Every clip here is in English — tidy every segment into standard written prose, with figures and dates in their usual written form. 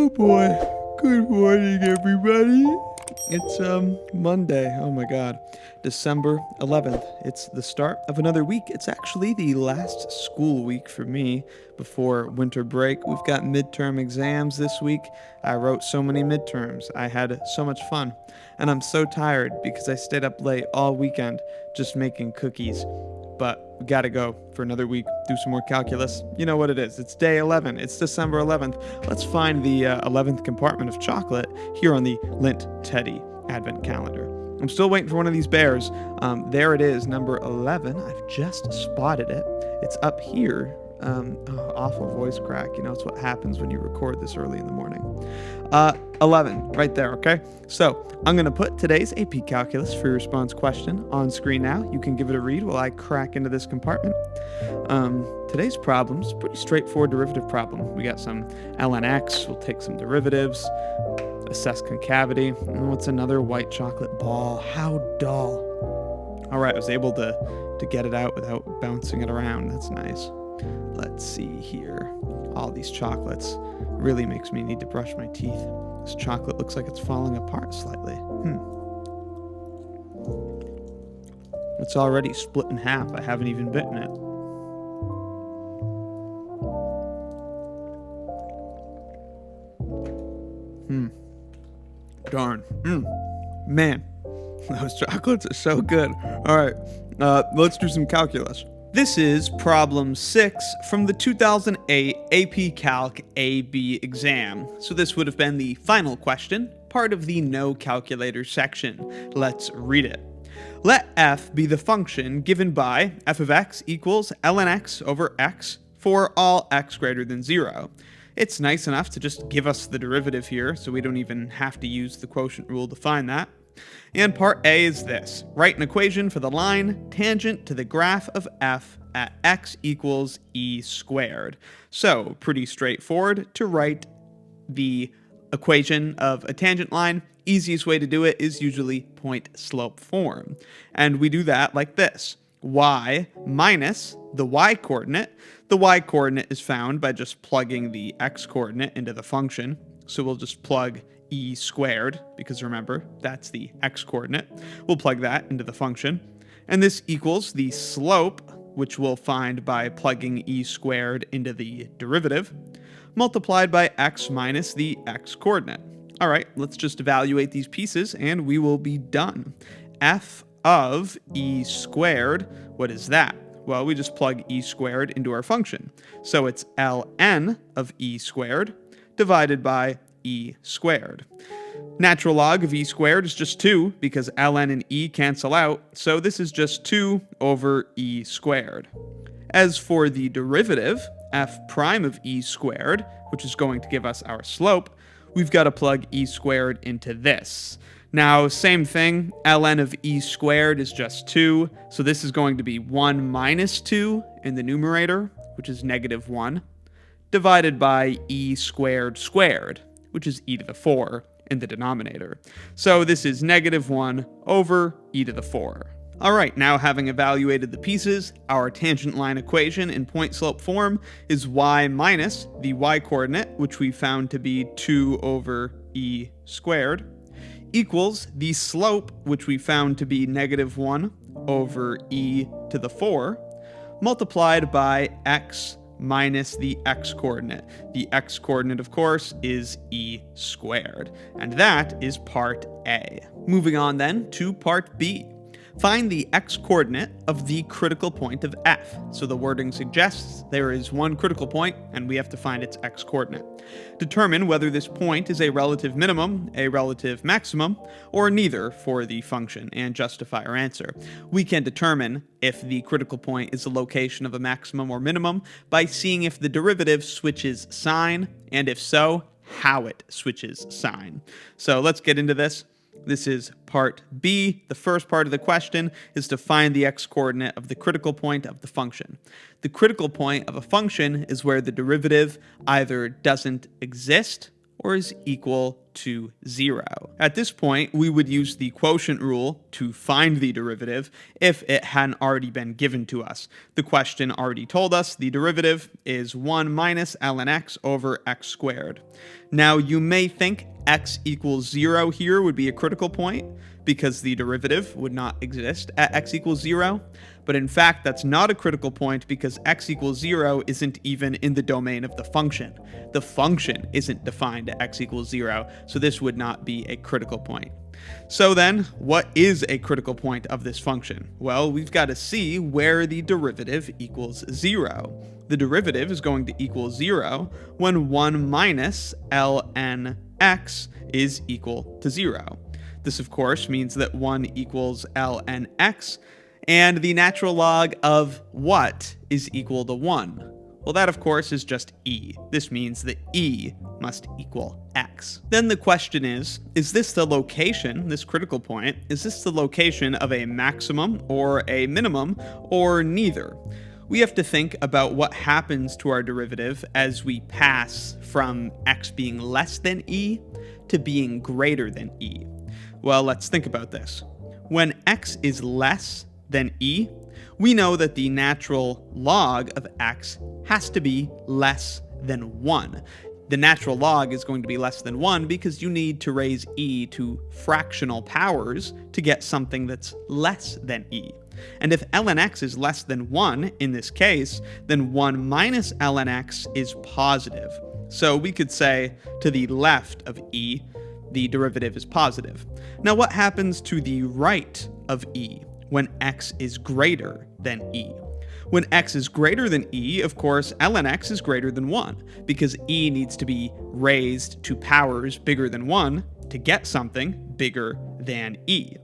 Oh boy. Good morning, everybody. It's Monday. Oh my god. December 11th. It's the start of another week. It's actually the last school week for me before winter break. We've got midterm exams this week. I wrote so many midterms. I had so much fun. And I'm so tired because I stayed up late all weekend just making cookies. But we gotta go for another week, do some more calculus. You know what it is. It's day 11. It's December 11th. Let's find the 11th compartment of chocolate here on the Lint Teddy Advent Calendar. I'm still waiting for one of these bears. There it is, number 11. I've just spotted it. It's up here. Awful voice crack. You know, it's what happens when you record this early in the morning. 11, right there, okay? So I'm going to put today's AP Calculus free response question on screen now. You can give it a read while I crack into this compartment. Today's problem is a pretty straightforward derivative problem. We got some ln x. We'll take some derivatives. Assess concavity. And what's another white chocolate ball? How dull. All right, I was able to get it out without bouncing it around. That's nice. Let's see here. All these chocolates really makes me need to brush my teeth. This chocolate looks like it's falling apart slightly. It's already split in half. I haven't even bitten it. Darn. Man, those chocolates are so good. All right, let's do some calculus. This is problem 6 from the 2008 AP Calc AB Exam. So this would have been the final question, part of the no calculator section. Let's read it. Let f be the function given by f of x equals ln x over x for all x greater than 0. It's nice enough to just give us the derivative here, so we don't even have to use the quotient rule to find that. And part A is this. Write an equation for the line tangent to the graph of f at x equals e squared. So, pretty straightforward to write the equation of a tangent line. Easiest way to do it is usually point-slope form. And we do that like this. Y minus the y-coordinate. The y-coordinate is found by just plugging the x-coordinate into the function. So we'll just plug e squared, because remember, that's the x-coordinate. We'll plug that into the function. And this equals the slope, which we'll find by plugging e squared into the derivative, multiplied by x minus the x-coordinate. All right, let's just evaluate these pieces, and we will be done. F of e squared, what is that? Well, we just plug e squared into our function. So it's ln of e squared divided by e squared. Natural log of e squared is just 2 because ln and e cancel out, so this is just 2 over e squared. As for the derivative, f prime of e squared, which is going to give us our slope, we've got to plug e squared into this. Now, same thing, ln of e squared is just 2, so this is going to be 1 minus 2 in the numerator, which is negative 1, divided by e squared squared, which is e to the 4 in the denominator. So this is negative 1 over e to the 4. All right, now having evaluated the pieces, our tangent line equation in point-slope form is y minus the y-coordinate, which we found to be 2 over e squared, equals the slope, which we found to be negative 1 over e to the 4, multiplied by x minus the x-coordinate. The x-coordinate, of course, is e squared. And that is part A. Moving on then to part B. Find the x-coordinate of the critical point of f. So the wording suggests there is one critical point, and we have to find its x-coordinate. Determine whether this point is a relative minimum, a relative maximum, or neither for the function, and justify our answer. We can determine if the critical point is the location of a maximum or minimum by seeing if the derivative switches sign, and if so, how it switches sign. So let's get into this. This is part B. The first part of the question is to find the x-coordinate of the critical point of the function. The critical point of a function is where the derivative either doesn't exist or is equal to 0. At this point, we would use the quotient rule to find the derivative if it hadn't already been given to us. The question already told us the derivative is 1 minus ln x over x squared. Now, you may think x equals 0 here would be a critical point because the derivative would not exist at x equals 0. But in fact, that's not a critical point because x equals 0 isn't even in the domain of the function. The function isn't defined at x equals 0, so this would not be a critical point. So then, what is a critical point of this function? Well, we've got to see where the derivative equals 0. The derivative is going to equal 0 when 1 minus ln x is equal to 0. This, of course, means that 1 equals ln x, and the natural log of what is equal to 1? Well, that, of course, is just e. This means that e must equal x. Then the question is this the location, this critical point, is this the location of a maximum or a minimum or neither? We have to think about what happens to our derivative as we pass from x being less than e to being greater than e. Well, let's think about this. When x is less than e, we know that the natural log of x has to be less than 1. The natural log is going to be less than 1 because you need to raise e to fractional powers to get something that's less than e. And if ln x is less than 1 in this case, then 1 minus ln x is positive. So we could say to the left of e, the derivative is positive. Now what happens to the right of e when x is greater than e? When x is greater than e, of course, ln x is greater than 1, because e needs to be raised to powers bigger than 1 to get something bigger than e.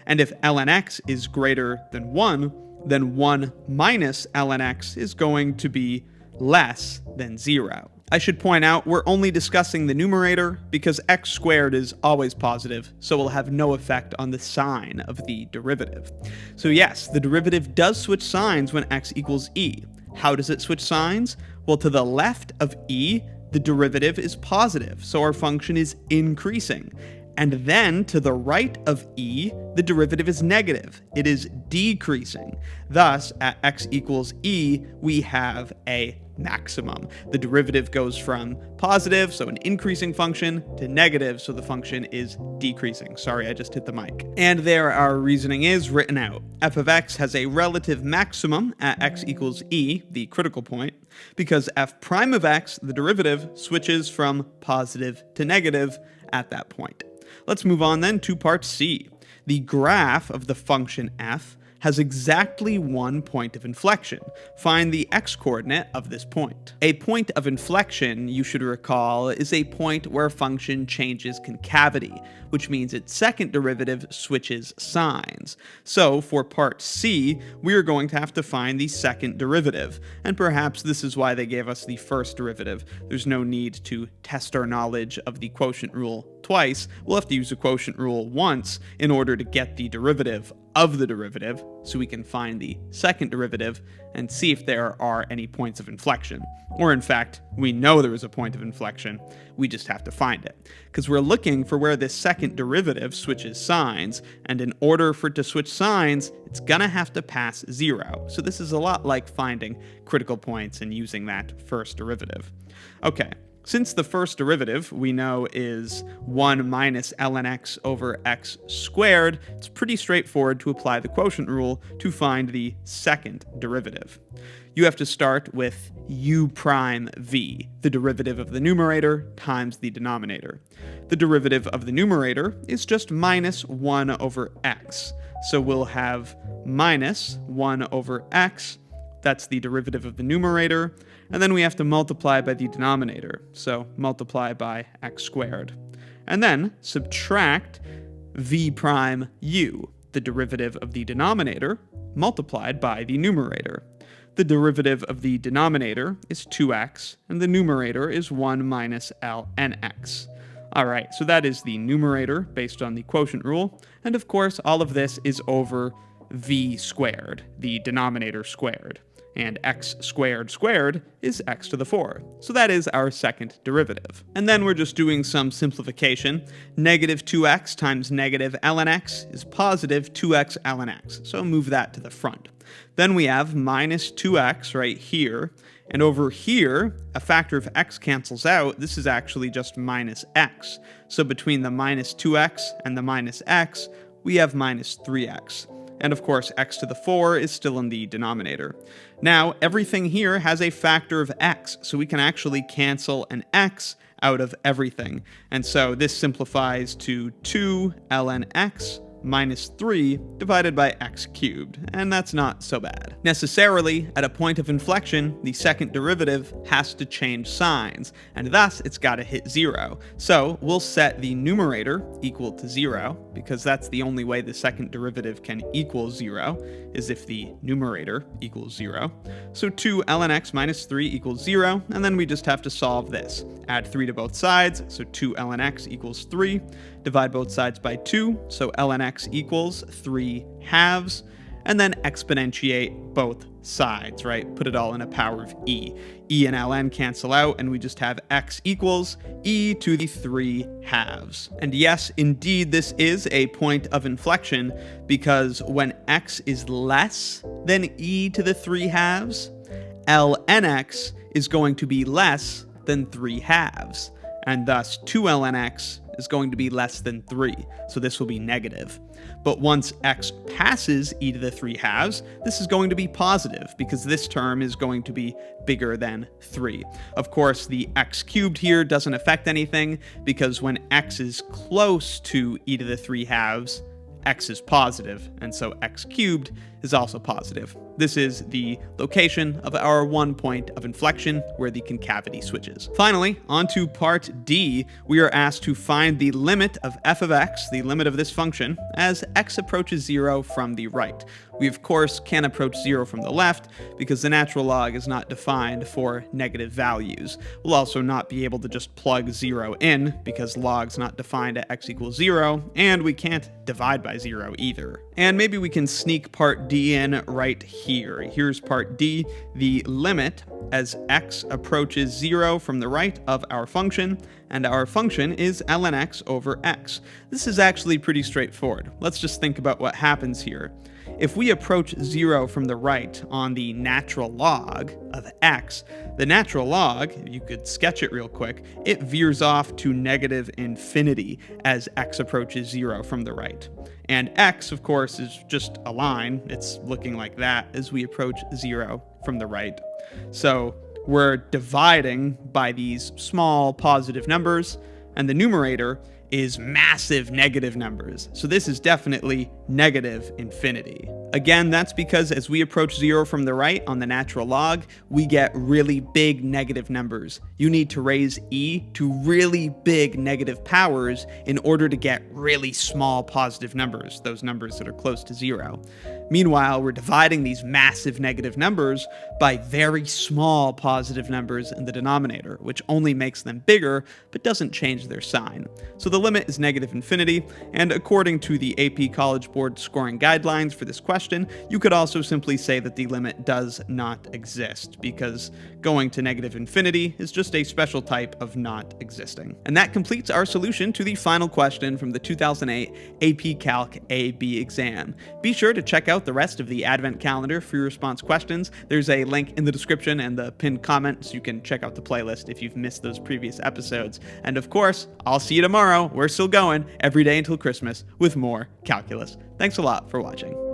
And if ln x is greater than 1, then 1 minus ln x is going to be less than 0. I should point out we're only discussing the numerator because x squared is always positive, so will have no effect on the sign of the derivative. So yes, the derivative does switch signs when x equals e. How does it switch signs? Well, to the left of e, the derivative is positive, so our function is increasing. And then to the right of e, the derivative is negative. It is decreasing. Thus, at x equals e, we have a maximum. The derivative goes from positive, so an increasing function, to negative, so the function is decreasing. Sorry, I just hit the mic. And there our reasoning is written out. F of x has a relative maximum at x equals e, the critical point, because f prime of x, the derivative, switches from positive to negative at that point. Let's move on then to part C. The graph of the function f has exactly one point of inflection. Find the x-coordinate of this point. A point of inflection, you should recall, is a point where a function changes concavity, which means its second derivative switches signs. So for part C, we're going to have to find the second derivative, and perhaps this is why they gave us the first derivative. There's no need to test our knowledge of the quotient rule twice. We'll have to use the quotient rule once in order to get the derivative of the derivative, so we can find the second derivative and see if there are any points of inflection. Or in fact, we know there is a point of inflection, we just have to find it. Because we're looking for where this second derivative switches signs, and in order for it to switch signs, it's gonna have to pass 0. So this is a lot like finding critical points and using that first derivative. Okay. Since the first derivative we know is 1 minus ln x over x squared, it's pretty straightforward to apply the quotient rule to find the second derivative. You have to start with u prime v, the derivative of the numerator times the denominator. The derivative of the numerator is just minus 1 over x, so we'll have minus 1 over x. That's the derivative of the numerator, and then we have to multiply by the denominator, so multiply by x squared. And then subtract v prime u, the derivative of the denominator, multiplied by the numerator. The derivative of the denominator is 2x, and the numerator is 1 minus ln x. Alright, so that is the numerator based on the quotient rule, and of course all of this is over v squared, the denominator squared. and x squared squared is x to the 4. So that is our second derivative. And then we're just doing some simplification. Negative 2x times negative ln x is positive 2x ln x. So move that to the front. Then we have minus 2x right here. And over here, a factor of x cancels out. This is actually just minus x. So between the minus 2x and the minus x, we have minus 3x. And of course, x to the 4 is still in the denominator. Now, everything here has a factor of x, so we can actually cancel an x out of everything. And so this simplifies to 2 ln x minus 3 divided by x cubed, and that's not so bad. Necessarily, at a point of inflection, the second derivative has to change signs, and thus it's got to hit 0. So we'll set the numerator equal to 0, because that's the only way the second derivative can equal 0, is if the numerator equals 0. So 2 ln x minus 3 equals 0, and then we just have to solve this. Add 3 to both sides, so 2 ln x equals 3. Divide both sides by 2, so ln x equals 3 halves, and then exponentiate both sides, right? Put it all in a power of e. E and ln cancel out, and we just have x equals e to the 3 halves. And yes, indeed, this is a point of inflection, because when x is less than e to the 3 halves, ln x is going to be less than 3 halves, and thus 2 ln x is going to be less than 3, so this will be negative. But once x passes e to the 3 halves, this is going to be positive, because this term is going to be bigger than 3. Of course, the x cubed here doesn't affect anything, because when x is close to e to the 3 halves, x is positive, and so x cubed is also positive. This is the location of our 1 point of inflection where the concavity switches. Finally, on to part D, we are asked to find the limit of f of x, the limit of this function, as x approaches 0 from the right. We of course can approach 0 from the left because the natural log is not defined for negative values. We'll also not be able to just plug 0 in because log's not defined at x equals 0, and we can't divide by 0 either. And maybe we can sneak part D in right here. Here's part D, the limit as x approaches 0 from the right of our function, and our function is ln x over x. This is actually pretty straightforward. Let's just think about what happens here. If we approach 0 from the right on the natural log of x, the natural log, you could sketch it real quick, it veers off to negative infinity as x approaches 0 from the right. And x, of course, is just a line. It's looking like that as we approach 0 from the right. So we're dividing by these small positive numbers, and the numerator is massive negative numbers. So this is definitely negative infinity. Again, that's because as we approach 0 from the right on the natural log, we get really big negative numbers. You need to raise e to really big negative powers in order to get really small positive numbers, those numbers that are close to 0. Meanwhile, we're dividing these massive negative numbers by very small positive numbers in the denominator, which only makes them bigger, but doesn't change their sign. So the limit is negative infinity, and according to the AP College Board scoring guidelines for this question, you could also simply say that the limit does not exist, because going to negative infinity is just a special type of not existing. And that completes our solution to the final question from the 2008 AP Calc AB Exam. Be sure to check out the rest of the Advent calendar for your response questions. There's a link in the description and the pinned comment, so you can check out the playlist if you've missed those previous episodes. And of course, I'll see you tomorrow. We're still going every day until Christmas with more calculus. Thanks a lot for watching.